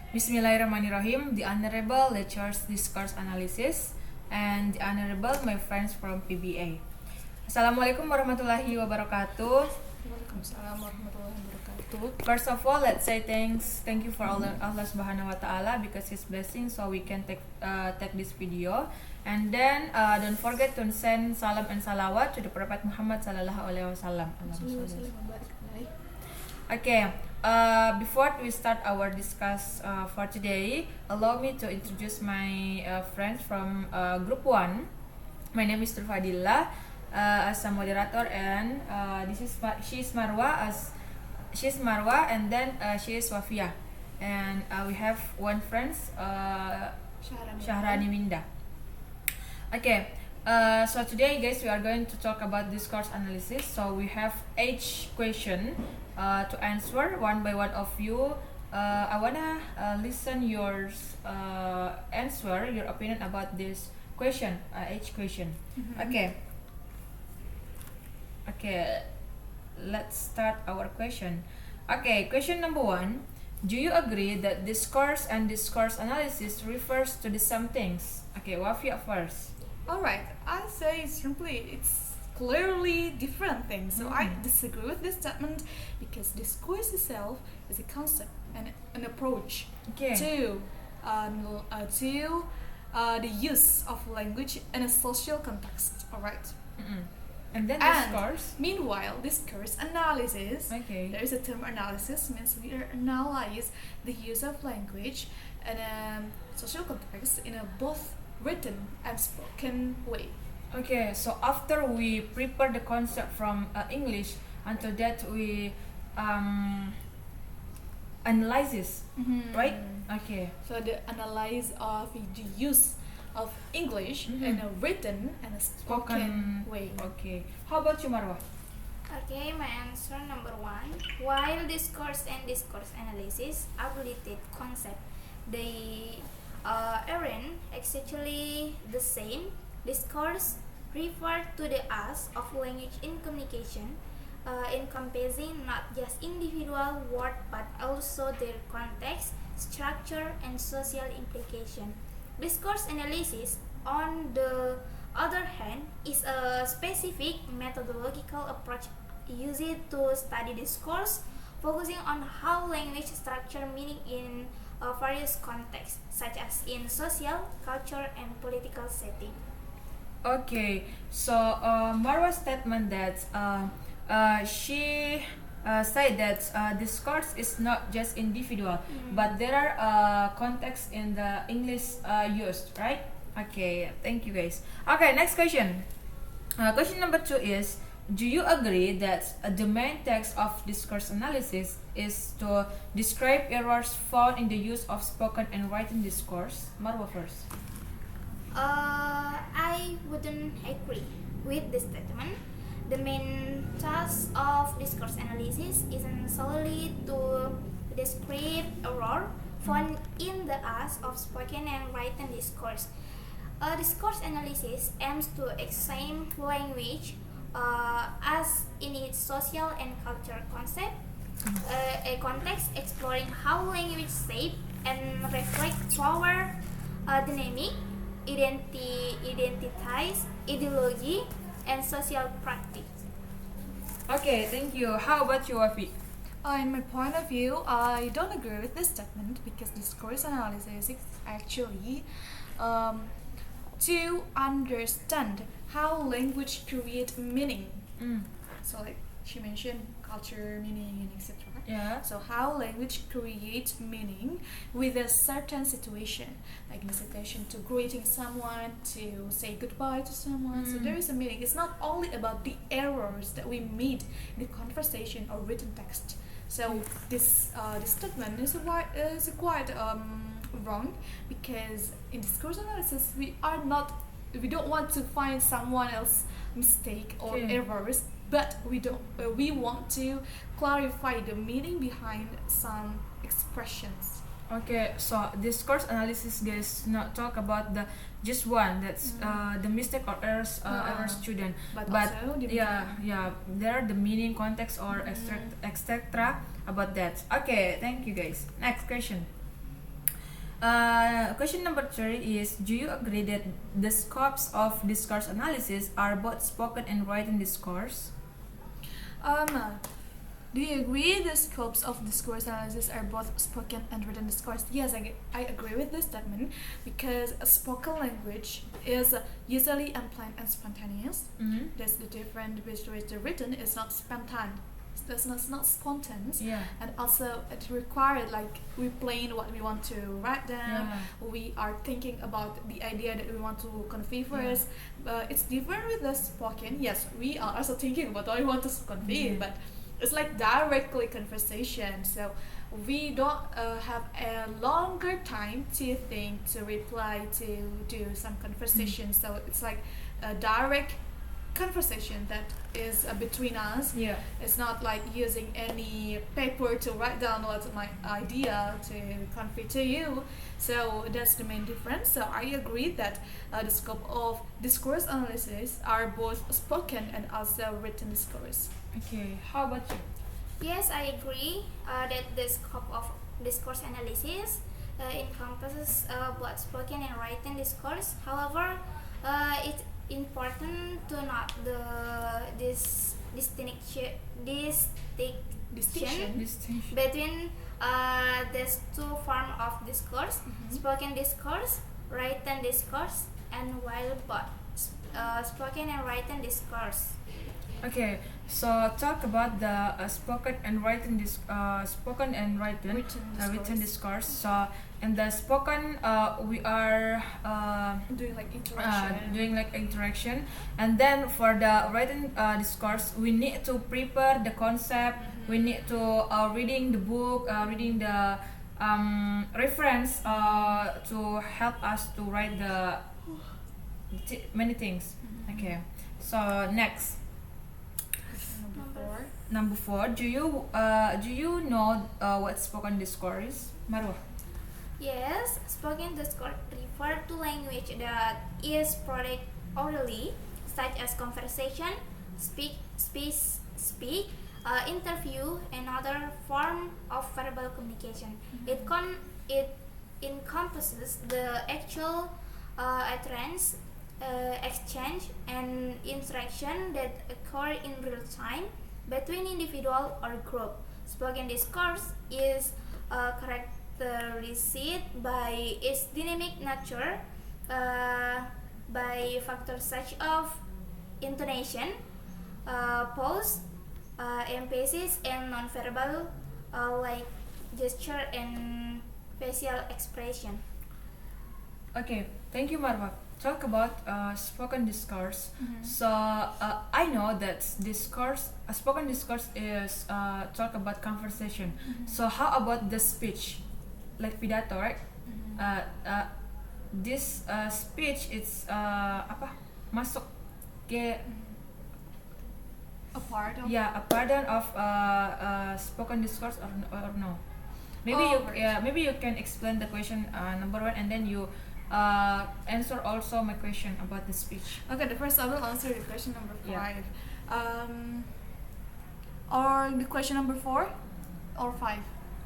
Bismillahirrahmanirrahim, the Honorable Lectures Discourse Analysis, and the Honorable my friends from PBA. Assalamualaikum warahmatullahi wabarakatuh. Waalaikumsalam warahmatullahi wabarakatuh. First of all, let's say thank you for Allah Subhanahu wa Taala because His blessing, so we can take this video. And then don't forget to send salam and salawat to the Prophet Muhammad sallallahu alaihi wasallam. Okay. Before we start our discuss for today, allow me to introduce my friends from Group 1. My name is Nurfadillah as a moderator, and she's Marwah, and then she is Wafiyah, and we have one friend, Syahrani Winda. Okay. So today, guys, we are going to talk about discourse analysis. So we have each question to answer one by one of you. I wanna listen your answer, your opinion about this question, each question. Okay. Let's start our question. Okay, question number 1. Do you agree that discourse and discourse analysis refers to the same things? Okay, Wafiyah first. Alright, I say it's clearly different things. So I disagree with this statement because discourse itself is a concept and an approach to the use of language in a social context. Alright. And then discourse. Meanwhile, discourse analysis. Okay. There is a term analysis, means we analyze the use of language in a social context in a both written and spoken way. Okay, so after we prepare the concept from English, until that we analyze, right? Okay. So the analyze of the use of English in a written and a spoken way. Okay. How about you, Marwah? Okay, my answer number 1. While discourse and discourse analysis are related concepts, they aren't actually the same. Discourse refer to the use of language in communication, encompassing not just individual words but also their context, structure, and social implication. Discourse analysis, on the other hand, is a specific methodological approach used to study discourse, focusing on how language structure meaning in various contexts, such as in social, culture, and political setting. Okay, so Marwa's statement that she said that discourse is not just individual, but there are contexts in the English used, right? Okay, thank you guys. Okay, next question. Question number 2 is, do you agree that the main text of discourse analysis is to describe errors found in the use of spoken and written discourse? Marwah first. I wouldn't agree with this statement. The main task of discourse analysis isn't solely to describe error found in the use of spoken and written discourse. Discourse analysis aims to examine language as in its social and cultural concept, a context exploring how language shape and reflect power dynamic, identities, ideology, and social practice. Okay, thank you. How about you, Wafi? In my point of view, I don't agree with this statement because discourse analysis is actually to understand how language create meaning. So like she mentioned culture, meaning, and etc. Yeah. So how language creates meaning with a certain situation, like in the situation to greeting someone, to say goodbye to someone. So there is a meaning. It's not only about the errors that we made in the conversation or written text. So this statement is quite wrong because in discourse analysis we don't want to find someone else's mistake or errors, but we want to clarify the meaning behind some expressions. Okay, so discourse analysis, guys, not talk about the just one that's the mistake or errors student, but also the there are the meaning, context, or etc. about that. Okay, thank you guys. Next question. Question number 3 is: do you agree that the scopes of discourse analysis are both spoken and written discourse? Do you agree the scopes of discourse analysis are both spoken and written discourse? Yes, I agree with this statement because a spoken language is usually unplanned and spontaneous. That's the difference between the written is not spontaneous. That's not spontaneous. Yeah. And also it required like we plan what we want to write down. Yeah. We are thinking about the idea that we want to convey first. It's different with the spoken. Yes, we are also thinking about what we want to convey, but it's like directly conversation. So we don't have a longer time to think, to reply, to do some conversation. So it's like a direct conversation that is between us. Yeah. It's not like using any paper to write down what's my idea to convey to you. So that's the main difference. So I agree that the scope of discourse analysis are both spoken and also written discourse. Okay, how about you? Yes, I agree that the scope of discourse analysis encompasses both spoken and written discourse. However, it's important to note this distinction between these two forms of discourse: spoken discourse, written discourse, and while both spoken and written discourse. Okay, so talk about the spoken and written written discourse. So in the spoken, we are Doing like interaction. and then for the written discourse, we need to prepare the concept. We need to reading the book, reading the reference to help us to write the many things. Okay, so next. Number 4. Do you know what spoken discourse is, Marwah? Yes, spoken discourse refer to language that is produced orally, such as conversation, speech, interview, and other form of verbal communication. It encompasses the actual utterance, exchange, and interaction that occur in real time between individual or group. Spoken discourse is characterized by its dynamic nature, by factors such as intonation, pause, emphasis, and nonverbal like gesture and facial expression. Okay, thank you, Marwah. Talk about spoken discourse. So I know that spoken discourse is talk about conversation. So how about the speech, like pidato, right? This speech it's masuk ke A part of a pattern of spoken discourse or no? Maybe you can explain the question number 1 and then you answer also my question about the speech. Okay, the first I will answer the question number 5. Yeah. Or the question number 4 or 5?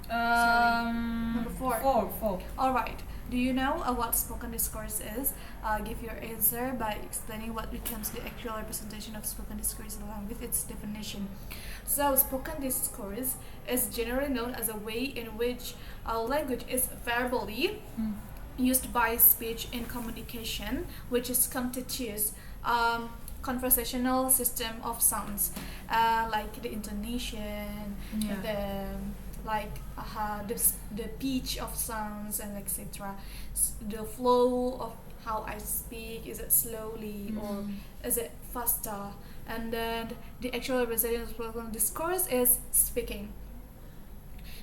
Number 4. 4. All right. Do you know what spoken discourse is? Give your answer by explaining what becomes the actual representation of spoken discourse along with its definition. So, spoken discourse is generally known as a way in which language is verbally used by speech in communication, which is constitutes conversational system of sounds, like the intonation, the pitch of sounds, and etc. The flow of how I speak, is it slowly or is it faster? And then the actual representation of spoken discourse is speaking.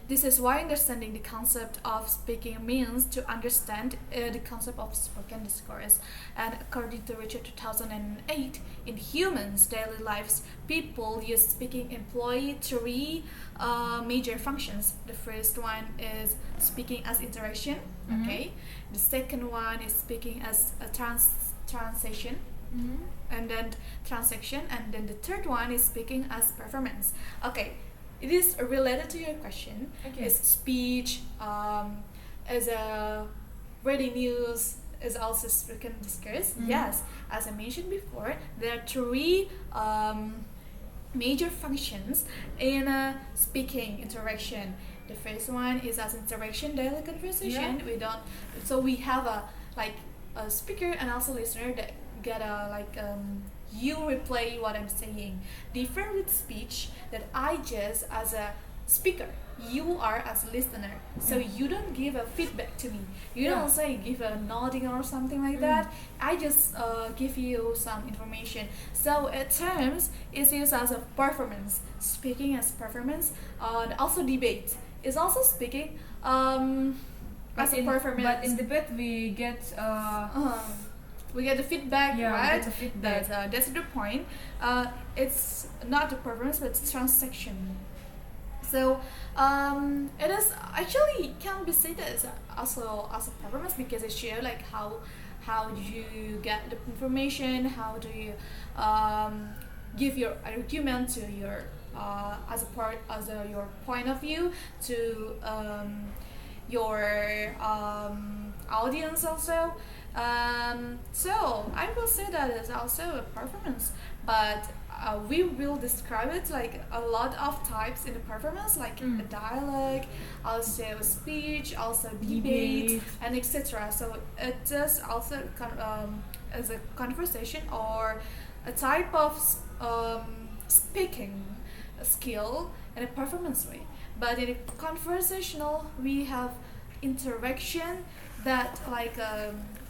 This is why understanding the concept of speaking means to understand the concept of spoken discourse. And according to Richard 2008, in humans' daily lives, people use speaking employ 3 major functions. The first one is speaking as interaction. Okay. The second one is speaking as a transaction. And then transaction. And then the third one is speaking as performance. Okay. It is related to your question. Okay. Is speech as a reading news is also spoken discourse. Yes, as I mentioned before, there are three major functions in a speaking interaction. The first one is as interaction, daily conversation. We have a speaker and also listener that get you replay what I'm saying. Different with speech that I just as a speaker, you are as a listener, so you don't give a feedback to me, you don't say give a nodding or something like that. I just give you some information. So at times it's used as a performance, speaking as performance, and also debate is also speaking as a performance. But in debate we get we get the feedback, right? We get the feedback. That's the point. It's not a performance, but it's transaction. So it is actually can be said as also as a performance because it shows like how do you get the information, how do you give your argument to your your point of view to your audience also. So I will say that it's also a performance, but we will describe it like a lot of types in the performance, like a dialogue, also speech, also debate, and etc. So it is also as a conversation or a type of speaking skill in a performance way. But in a conversational, we have interaction that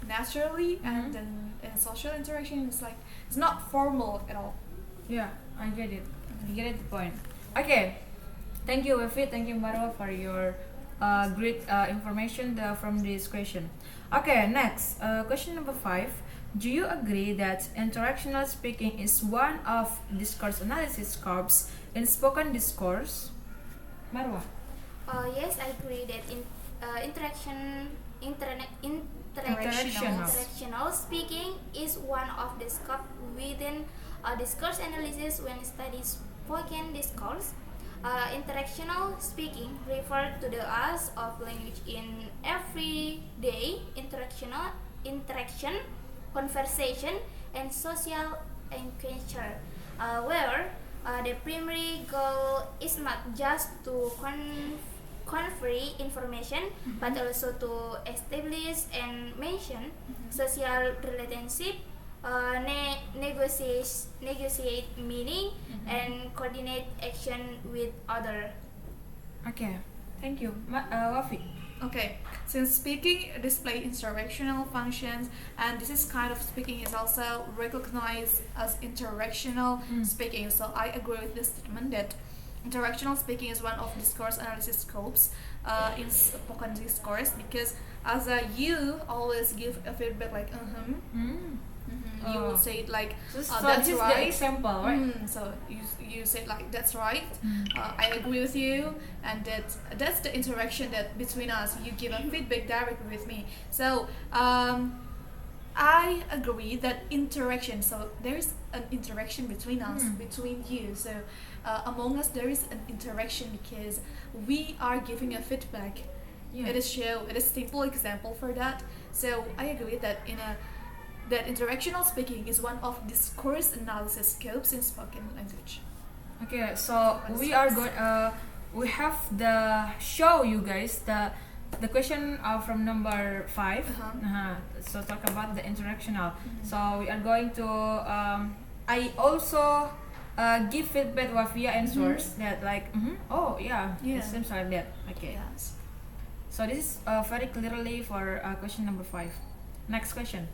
naturally, and then in social interaction, it's not formal at all. Yeah, I get it. I get the point. Okay, thank you, Wafiyah. Thank you, Marwah, for your great information from this question. Okay, next question number 5. Do you agree that interactional speaking is one of discourse analysis scopes in spoken discourse? Marwah. Yes, I agree that interactional speaking is one of the scope within discourse analysis when studying spoken discourse. Interactional speaking refers to the use of language in everyday interaction, conversation, and social encounter, where the primary goal is not just to convey information, but also to establish and mention social relationship, negotiate meaning, and coordinate action with other. Okay, thank you, Wafi. Okay, since speaking display interactional functions, and this is kind of speaking is also recognized as interactional speaking. So I agree with this statement that interactional speaking is one of discourse analysis scopes in spoken discourse, because as you always give a feedback like you will say it like so that's this right. is the example, right? So you say like that's right. I agree with you, and that's the interaction that between us. You give a feedback directly with me. So I agree that interaction. So there is an interaction between us, between you. So among us there is an interaction because we are giving a feedback. It is simple example for that. So I agree that that interactional speaking is one of discourse analysis scopes in spoken language. Okay, so we are going. We have the show you guys the question from number 5. So talk about the interactional. So we are going to. I also give feedback Wafiyah answers that like it seems like that. Okay. Yes. So this is very clearly for question number 5. Next question.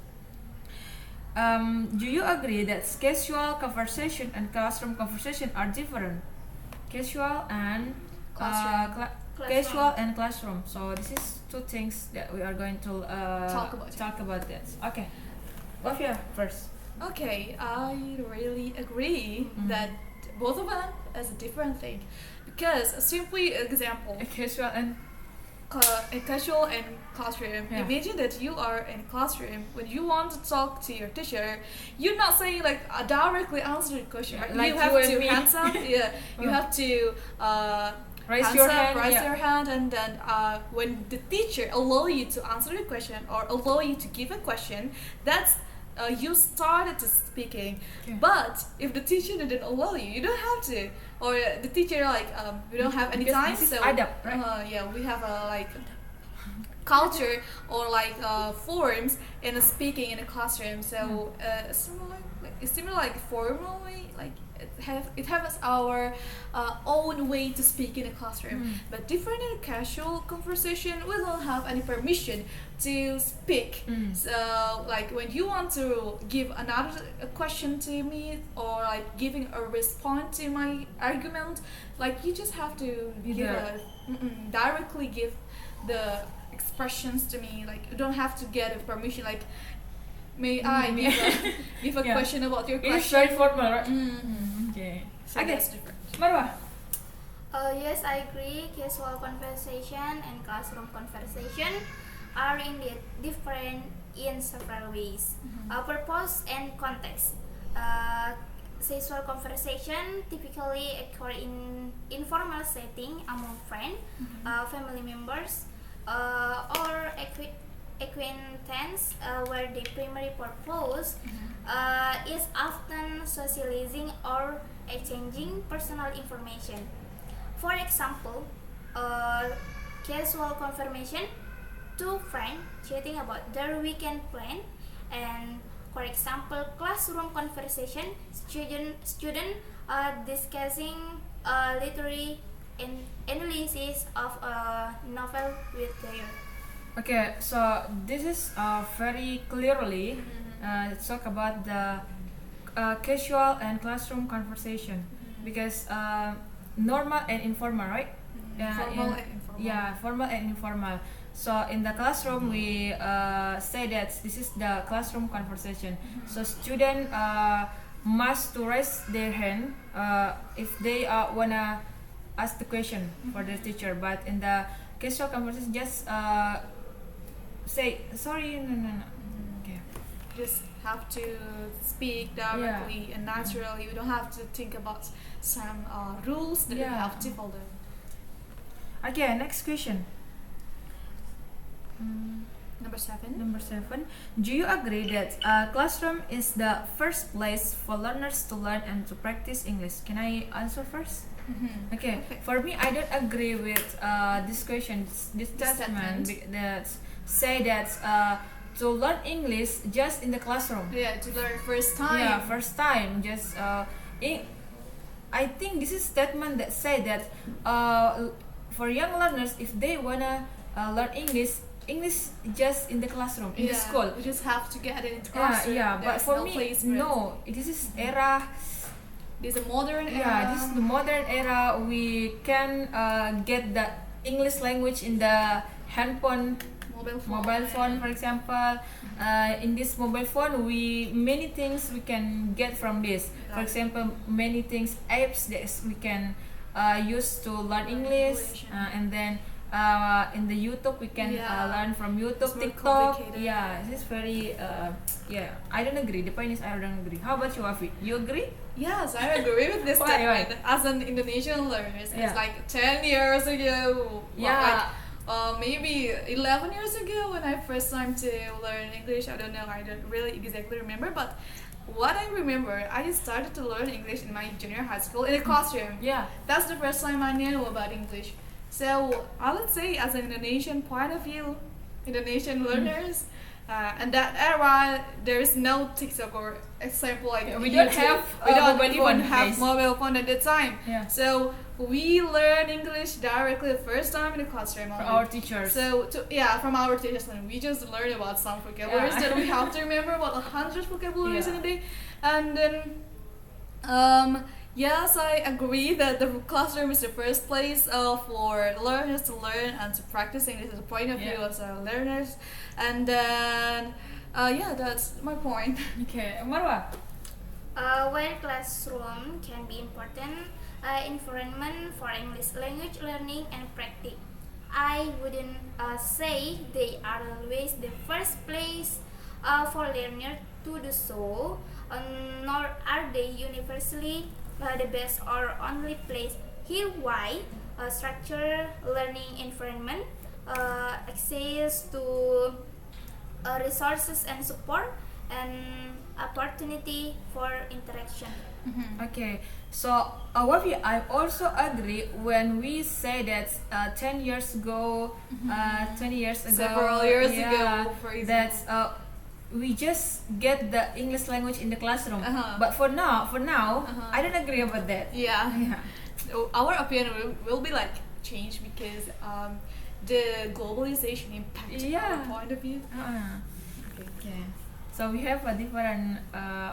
Do you agree that casual conversation and classroom conversation are different? Casual and classroom. So this is two things that we are going to talk about this. Okay, Wafiyah first. Okay, I really agree that both of them is a different thing, because simply example. Casual and classroom. Imagine that you are in classroom. When you want to talk to your teacher, you're not saying like directly answer the question. Like you have to hands up. You have to Raise hands your up, hand, raise yeah. your hand, and then when the teacher allow you to answer the question or allow you to give a question, that's you started to speaking. Okay. But if the teacher didn't allow you, you don't have to. Or the teacher like we don't have any Because time, this is so adab, right? yeah, we have a like culture or like forms in a speaking in a classroom. So it's similar like formally like it has our own way to speak in a classroom, but different in a casual conversation. We don't have any permission to speak. So like when you want to give another question to me or like giving a response to my argument, like you just have to give directly give the expressions to me. Like you don't have to get a permission like may I give a Yeah. question about your It is question. very formal, right? Okay, so Okay. that's different. Marwah. Yes, I agree. Casual conversation and classroom conversation are indeed different in several ways. Purpose and context. Casual conversation typically occur in informal setting among friends, family members, or acquaintance, where the primary purpose is often socializing or exchanging personal information. For example, casual conversation, two friends chatting about their weekend plan, and for example, classroom conversation, student discussing literary analysis of a novel with their. Okay, so this is very clearly talk about the casual and classroom conversation because normal and informal, right? Formal and informal. Yeah, formal and informal. So in the classroom, we say that this is the classroom conversation. So student must to raise their hand if they wanna ask the question for the teacher. But in the casual conversation, just say sorry, no. Okay. Just have to speak directly and naturally. You don't have to think about some rules that you have to follow. Okay, next question. Number 7. Number 7. Do you agree that classroom is the first place for learners to learn and to practice English? Can I answer first? Okay. For me, I don't agree with this question, this statement that say that to learn English just in the classroom. Yeah, to learn first time. Yeah, first time. Just I think this is statement that say that for young learners, if they wanna learn English just in the classroom, in the school. We just have to get it into classroom. Yeah. But for me, no. This is era. This is a modern era. Yeah, this is the modern era. We can get the English language in the handphone, mobile phone, for example. In this mobile phone, many things we can get from this. For example, many things apps that we can use to learn English, and then in the YouTube we can learn from YouTube, TikTok. Yeah, this is very I don't agree. The point is I don't agree. How about you, Wafi? You agree? Yes, I agree with this statement. As an Indonesian learner, it's like 10 years ago. Yeah. Like, maybe 11 years ago when I first time to learn English. I don't know. I don't really exactly remember, but what I remember, I started to learn English in my junior high school in a classroom. Yeah. That's the first time I knew about English. So I would say, as an Indonesian point of view, Indonesian learners, and that era, there is no TikTok or example like we YouTube. don't even have mobile phone at the time. Yeah. So we learn English directly the first time in the classroom. From our teachers. So from our teachers, and we just learn about some vocabularies that we have to remember about 100 vocabularies in a day, and then yes, I agree that the classroom is the first place for learners to learn and to practice English as a point of view as learners. And then, that's my point. Okay, Marwah. While classroom can be important environment for English language learning and practice, I wouldn't say they are always the first place for learners to do so, nor are they universally the best or only place. Here why? structure learning environment, access to resources and support, and opportunity for interaction. Okay, so Wafiyah, I also agree when we say that 10 years ago, 20 years ago, Several years yeah, ago, for that example. we just get the English language in the classroom. Uh-huh. But for now, Uh-huh. I don't agree about that. Yeah. Yeah. Our opinion will be like changed because the globalization impact Yeah. our point of view. Okay. So we have a different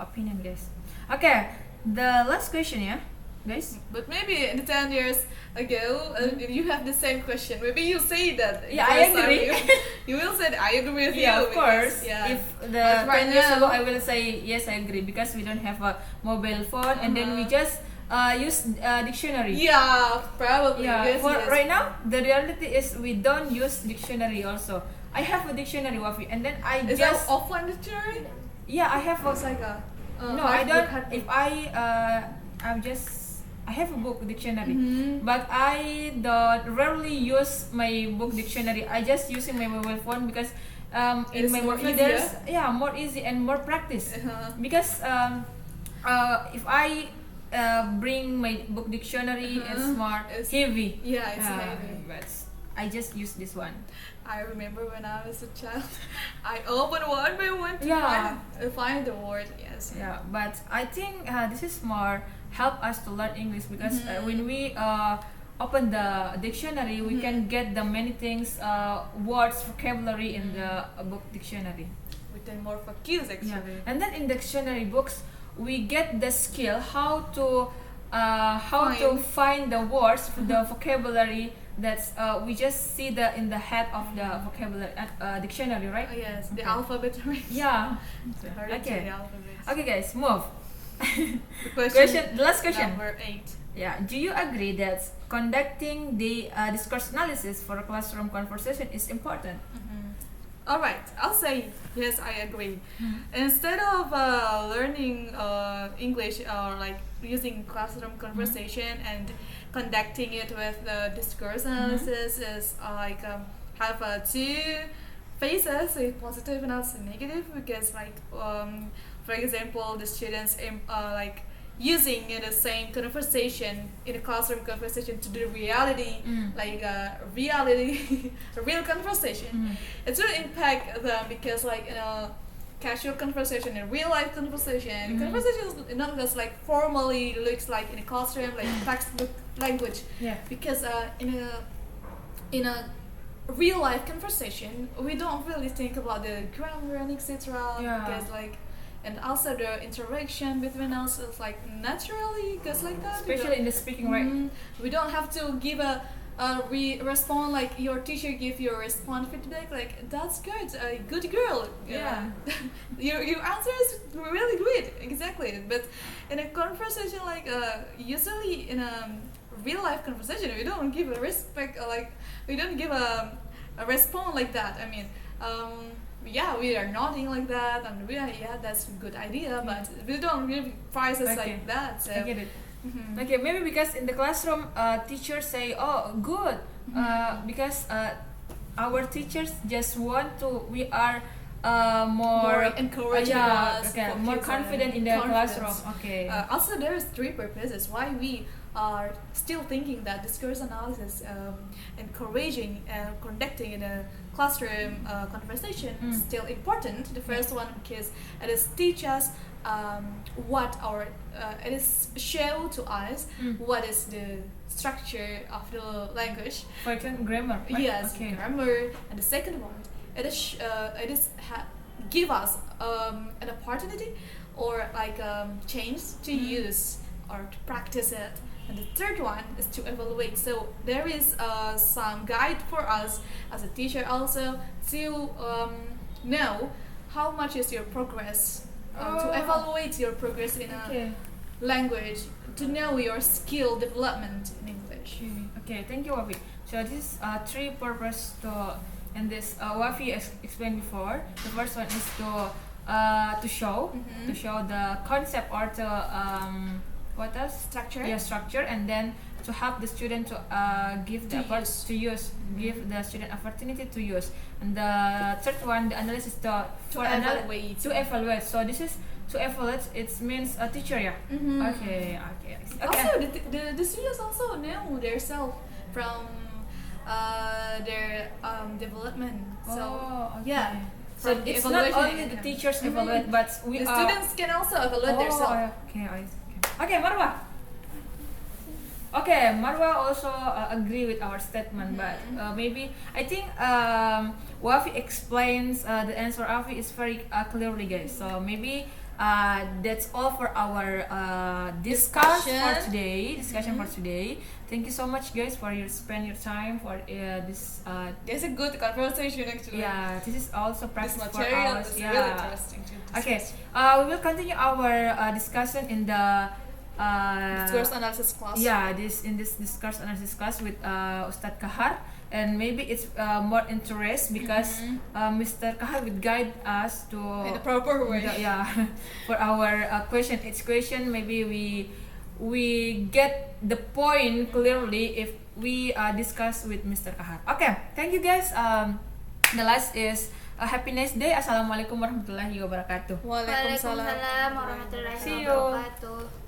opinion, guys. Okay, the last question, yeah, guys. But maybe in the 10 years ago, you have the same question. Maybe you say that. Yeah, I first time agree. You will say that I agree with Yeah, you. of course. because, yeah. If the But right 10 years now- ago, I will say yes, I agree, because we don't have a mobile phone, and then we just use dictionary. Yeah, probably. Yeah. Yes, For yes. right now, the reality is we don't use dictionary also. I have a dictionary, Wafi, and then I Is that just offline dictionary? yeah, I have It's a like a no, I don't. hard book. If I have a book dictionary, Mhm. but I don't rarely use my book dictionary. I just using my mobile phone because It in is my more e-readers, easier? yeah, more easy and more practice. Because if I bring my book dictionary, it's more It's- heavy. Yeah, it's heavy. But I just use this one. I remember when I was a child, I opened one by one to Yeah. find the word. Yes. Yeah, but I think this is more help us to learn English because when we open the dictionary, we can get the many things, words, vocabulary in the book dictionary. With the more focus actually. Yeah, and then in dictionary books, we get the skill how to find the words, the vocabulary that's we just see the in the head of the vocabulary dictionary, right? Oh, yes, the Okay. alphabet. Yeah. Okay. Okay. The alphabet. Okay, guys, move. The The last question. Number 8. Yeah. Do you agree that conducting the discourse analysis for a classroom conversation is important? All right, I'll say yes. I agree. Instead of learning English or like using classroom conversation and conducting it with the discourse analysis is like have two phases, a positive and also negative. Because like for example, the students like using the same conversation in a classroom conversation to the reality, like reality, a real conversation. It will impact them because like in a casual conversation, in real life conversation, conversation is not just like formally looks like in a classroom, like textbook language. Yeah. Because in a real life conversation, we don't really think about the grammar and etc. Yeah. Because like. And also the interaction between us is like naturally goes like that. Especially in the speaking, right? We don't have to give a respond like your teacher give you a response feedback like that's good, a good girl. Yeah. your answer is really good, exactly. But in a conversation like usually in a real life conversation, we don't give a respect like we don't give a response like that. I mean. Yeah, we are nodding like that, and we are, yeah, that's a good idea, but we don't give prizes like that. So. I get it. Okay, maybe because in the classroom, teachers say, "Oh, good," because our teachers just want to. We are more encouraging us, more confident in the classroom. Okay. Also, there is 3 purposes why we are still thinking that discourse analysis, encouraging and conducting in a classroom conversation is still important. The first one because it is teach us what our it is show to us what is the structure of the language. For example, grammar. Right? Yes, Okay. grammar. And the second one, it is give us an opportunity or like change to use or to practice it. And the third one is to evaluate. So there is some guide for us as a teacher also to know how much is your progress, to evaluate your progress in a language, to know your skill development in English. Okay, thank you, Wafi. So this is 3 purpose to, and this Wafi explained before. The first one is to show the concept or to what else? Structure. Yeah, structure, and then to help the student to give the give the student opportunity to use. And the third one, the analysis to evaluate. So this is to evaluate. It means a teacher, yeah. Okay. Also, the students also know themselves from their development. Yeah. So it's not only the teachers evaluate, but the students can also evaluate themselves. Okay, Marwah. Okay, Marwah also agree with our statement, but maybe I think Wafi explains the answer. Wafi is very clearly, guys. So maybe that's all for our discussion for today. Thank you so much, guys, for spend your time for this. There's a good conversation actually. Yeah, this is also practice this for material us. is really interesting to discuss. Okay, we will continue our discussion in the discourse analysis class. Yeah, in this discourse analysis class with Ustad Kahar, and maybe it's more interest because Mr. Kahar will guide us to in a proper way. For our question. Each question maybe we get the point clearly if we discuss with Mr. Kahar. Okay, thank you guys. The last is a happy nice day. Assalamualaikum warahmatullahi wabarakatuh. Waalaikumsalam warahmatullahi wabarakatuh. See you.